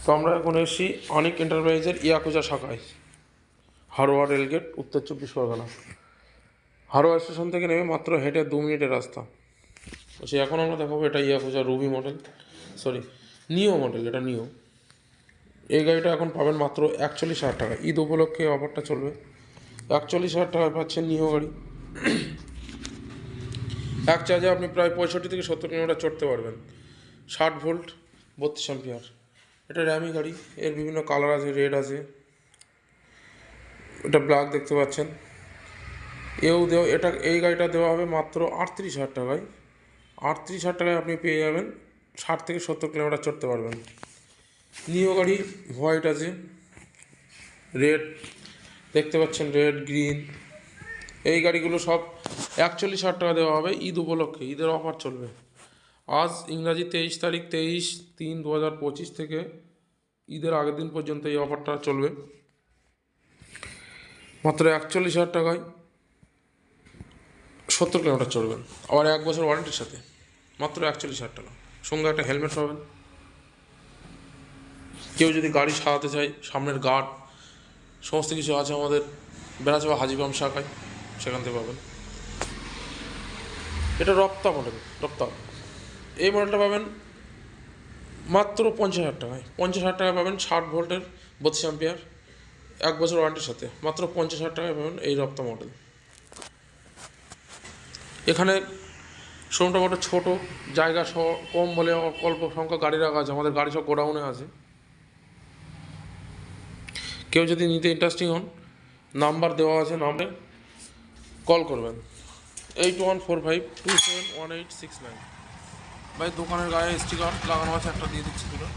তো আমরা এখন এসেছি অনিক এন্টারপ্রাইজের ইয়াকুজা শাখায়, হারোয়া রেলগেট, উত্তর 24 পরগনা। হারোয়া স্টেশন থেকে নেমে মাত্র হেঁটে 2 মিনিটের রাস্তা। বলছি এখন আমরা দেখাবো এটা ইয়াকুজা রুবি মডেল, সরি নিও মডেল, এটা নিও। এই গাড়িটা এখন পাবেন মাত্র 41,000 টাকা। ঈদ উপলক্ষে অফারটা চলবে। 41,000 টাকায় পাচ্ছেন নিও গাড়ি। এক চার্জে আপনি প্রায় 65 থেকে 70 কিলোমিটার চড়তে পারবেন। 60 ভোল্ট, 32 অ্যাম্পিয়ার। এটা র্যামি গাড়ি, এর বিভিন্ন কালার আছে, রেড আছে, এটা ব্ল্যাক দেখতে পাচ্ছেন। এই গাড়িটা দেওয়া হবে মাত্র 38,000 টাকায়। 38,000 টাকায় আপনি পেয়ে যাবেন 60 থেকে 70 কিলোমিটার চড়তে পারবেন। নিও গাড়ি হোয়াইট আছে, রেড দেখতে পাচ্ছেন, রেড গ্রিন। এই গাড়িগুলো সব 41,000 টাকা দেওয়া হবে ঈদ উপলক্ষে। ঈদের অফার চলবে আজ ইংরাজি 23 তারিখ, 23/3/2025 থেকে ঈদের আগের দিন পর্যন্ত এই অফারটা চলবে। মাত্র 41,000 টাকায় 70 কিলোমিটার চড়বেন, আবার 1 বছর ওয়ারেন্টির সাথে। মাত্র 41,000 টাকা, সঙ্গে একটা হেলমেট পাবেন। কেউ যদি গাড়ি সারাতে চায়, সামনের গার্ড সমস্ত কিছু আছে আমাদের বেড়াচাপা হাজিবাম শাখায়, সেখান থেকে পাবেন। এটা রপ্তা মডেল, রপ্তা। এই মডেলটা পাবেন মাত্র 50,000 টাকায়। 50,000 টাকায় পাবেন 60 ভোল্টের, 32 অ্যাম্পিয়ার, 1 বছর ওয়ারেন্টির সাথে। মাত্র 50,000 টাকায় পাবেন এই রপ্তা মডেল। এখানে শোরুমটা বড় ছোটো, জায়গা কম বলে অল্প সংখ্যক গাড়ি রাখা আছে। আমাদের গাড়ি সব গোডাউনে আছে। কেউ যদি নিতে ইন্টারেস্টিং হন, নাম্বার দেওয়া আছে, নাম্বারে কল করবেন 8145271869। ভাই দোকানের গায়ে স্টিকার লাগানো আছে, একটা দিয়ে দিচ্ছি দুটো।